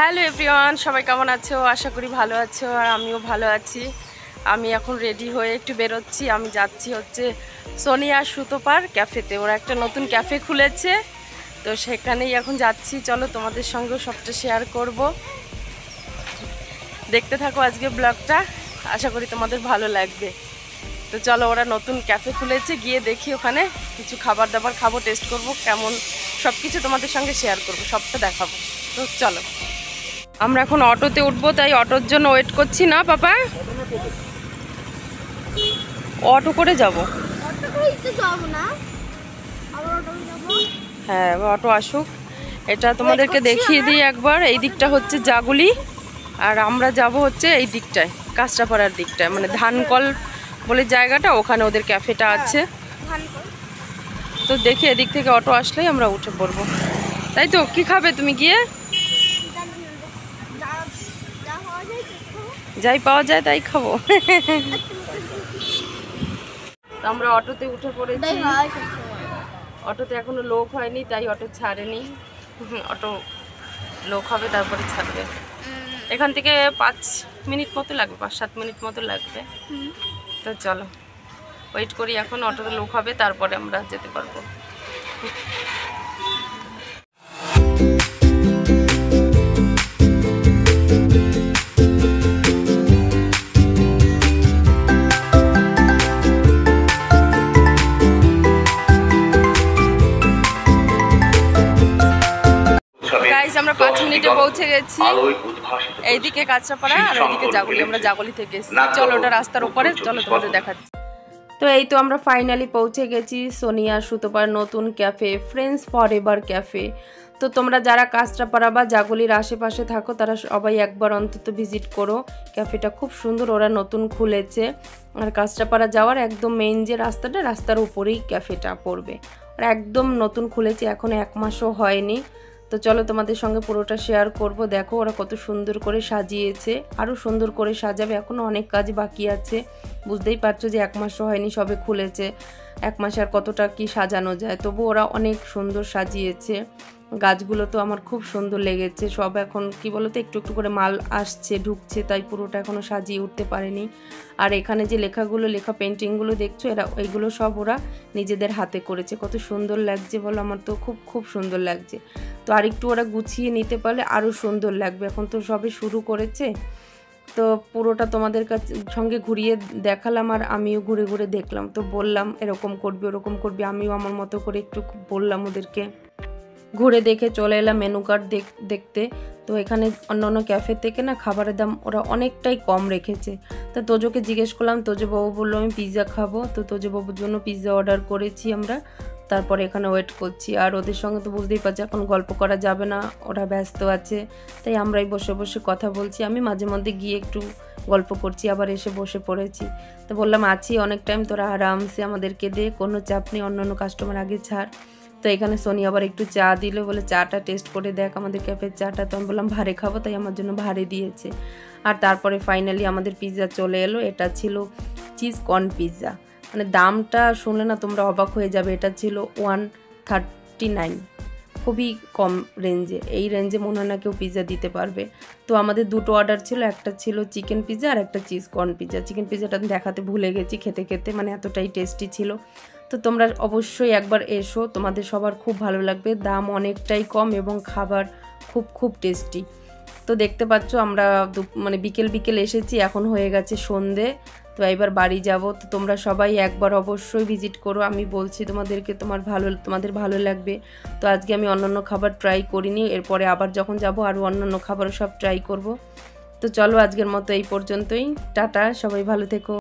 Hello everyone, সবাই কেমন আছো? আশা করি ভালো আছো, আর আমিও ভালো আছি। আমি এখন রেডি হয়ে একটু বেরোচ্ছি। আমি যাচ্ছি হচ্ছে সোনিয়া সুতোপার ক্যাফেতে। ওরা একটা নতুন ক্যাফে খুলেছে, তো সেখানেই এখন যাচ্ছি। চলো তোমাদের সঙ্গেও সবটা শেয়ার করব। দেখতে থাকো আজকে ব্লগটা, আশা করি তোমাদের ভালো লাগবে। তো চলো, ওরা নতুন ক্যাফে খুলেছে, গিয়ে দেখি ওখানে কিছু খাবার দাবার খাবো, টেস্ট করব কেমন, সব কিছু তোমাদের সঙ্গে শেয়ার করব, সবটা দেখাবো। তো চলো, আমরা এখন অটোতে উঠবো, তাই অটোর জন্য ওয়েট করছি। না পাপা, অটো করে যাব। হ্যাঁ, অটো আসুক। এটা তোমাদেরকে দেখিয়ে দিই একবার। এই দিকটা হচ্ছে জাগুলি, আর আমরা যাব হচ্ছে এই দিকটায়, কাঁচরাপাড়ার দিকটায়, মানে ধানকল বলে জায়গাটা, ওখানে ওদের ক্যাফেটা আছে। তো দেখি এদিক থেকে অটো আসলেই আমরা উঠে পড়বো। তাই তো, কি খাবে তুমি গিয়ে? যাই পাওয়া যায় তাই খাবো। আমরা অটোতে উঠে পড়েছি। অটোতে এখনো লোক হয়নি, তাই অটো ছাড়েনি। অটো লোক হবে তারপরে ছাড়বে। এখান থেকে 5 মিনিট মতো লাগবে, 5-7 মিনিট মতো লাগবে। তো চলো ওয়েট করি, এখন অটোতে লোক হবে তারপরে আমরা যেতে পারবো। আমরা 5 মিনিটে পৌঁছে গেছি। এইদিকে কাঁচরাপাড়া আর এইদিকে জাগুলি। আমরা জাগুলি থেকে এসেছি। চলো, ওটা রাস্তার উপরে, চলো তোমাদের দেখাচ্ছি। তো এই তো আমরা ফাইনালি পৌঁছে গেছি সোনিয়া সুতোপার নতুন ক্যাফে, ফ্রেন্ডস ফরএভার ক্যাফে। তো তোমরা যারা কাঁচরাপাড়া বা জাগুলির আশেপাশে থাকো, তারা সবাই একবার অন্তত ভিজিট করো। ক্যাফেটা খুব সুন্দর, ওরা নতুন খুলেছে। আর কাঁচরাপাড়া যাওয়ার একদম মেইন যে রাস্তাটা, রাস্তার উপরেই ক্যাফেটা পড়বে। আর একদম নতুন খুলেছে, এখনো 1 মাসও হয়নি। তো চলো তোমাদের সঙ্গে পুরোটা শেয়ার করব। দেখো ওরা কত সুন্দর করে সাজিয়েছে, আরও সুন্দর করে সাজাবে, এখনও অনেক কাজ বাকি আছে। বুঝতেই পারছো যে 1 মাসও হয়নি, সবে খুলেছে। 1 মাসে আর কতটা কি সাজানো যায়, তবু ওরা অনেক সুন্দর সাজিয়েছে। গাছগুলো তো আমার খুব সুন্দর লেগেছে। সব এখন কি বলতো, একটু একটু করে মাল আসছে, ঢুকছে, তাই পুরোটা এখনও সাজিয়ে উঠতে পারেনি। আর এখানে যে লেখা পেন্টিংগুলো দেখছো, এইগুলো সব ওরা নিজেদের হাতে করেছে। কত সুন্দর লাগছে বলো, আমার তো খুব খুব সুন্দর লাগছে। তো আরেকটু ওরা গুছিয়ে নিতে পারলে আরও সুন্দর লাগবে। এখন তো সবে শুরু করেছে, তো পুরোটা তোমাদের সঙ্গে ঘুরিয়ে দেখালাম, আর আমিও ঘুরে ঘুরে দেখলাম। তো বললাম এরকম করবি, ওরকম করবি, আমিও আমার মতো করে একটু বললাম ওদেরকে। ঘুরে দেখে চলে এলাম মেনু কার্ড দেখতে। তো এখানে অন্যান্য ক্যাফে থেকে না খাবারের দাম ওরা অনেকটাই কম রেখেছে। তা তোজোকে জিজ্ঞেস করলাম, তোজোবাবু বললো আমি পিৎজা খাবো। তো তোজোবাবুর জন্য পিৎজা অর্ডার করেছি আমরা। তারপরে এখানে ওয়েট করছি। আর ওদের সঙ্গে তো বুঝতেই পারছি এখন গল্প করা যাবে না, ওরা ব্যস্ত আছে, তাই আমরাই বসে বসে কথা বলছি। আমি মাঝে মধ্যে গিয়ে একটু গল্প করছি, আবার এসে বসে পড়েছি। তো বললাম আছি অনেক টাইম, তোরা আরামসে আমাদেরকে দে, কোনো চাপ নেই, অন্যান্য কাস্টমার আগে ছাড়। তো এখানে সোনি আবার একটু চা দিল, বলে চাটা টেস্ট করে দেখ আমাদের ক্যাফের চাটা। তো আমি বললাম ভারে খাবো, তাই আমার জন্য ভারে দিয়েছে। আর তারপরে ফাইনালি আমাদের পিৎজা চলে এলো। এটা ছিল চিজ কর্ন পিৎজা। মানে দামটা শুনলে না তোমরা অবাক হয়ে যাবে। এটা ছিল 139, খুবই কম রেঞ্জে। এই রেঞ্জে মনে হয় না কেউ পিৎজা দিতে পারবে। তো আমাদের দুটো অর্ডার ছিল, একটা ছিল চিকেন পিৎজা আর একটা চিজ কর্ন পিৎজা। চিকেন পিৎজাটা দেখাতে ভুলে গেছি খেতে খেতে, মানে এতটাই টেস্টি ছিল। তো তোমরা অবশ্যই একবার এসো, তোমাদের সবার খুব ভালো লাগবে। দাম অনেকটাই কম এবং খাবার খুব খুব টেস্টি। তো দেখতে পাচ্ছ আমরা মানে বিকেল এসেছি, এখন হয়ে গেছে সন্ধে। তো এবার বাড়ি যাব। তো তোমরা সবাই একবার অবশ্যই ভিজিট করো, আমি বলছি তোমাদেরকে, তোমাদের ভালো লাগবে। তো আজকে আমি অন্যান্য খাবার ট্রাই করিনি, এরপরে আবার যখন যাব আরও অন্যান্য খাবারও সব ট্রাই করব। তো চলো আজকের মতো এই পর্যন্তই, টাটা, সবাই ভালো থেকো।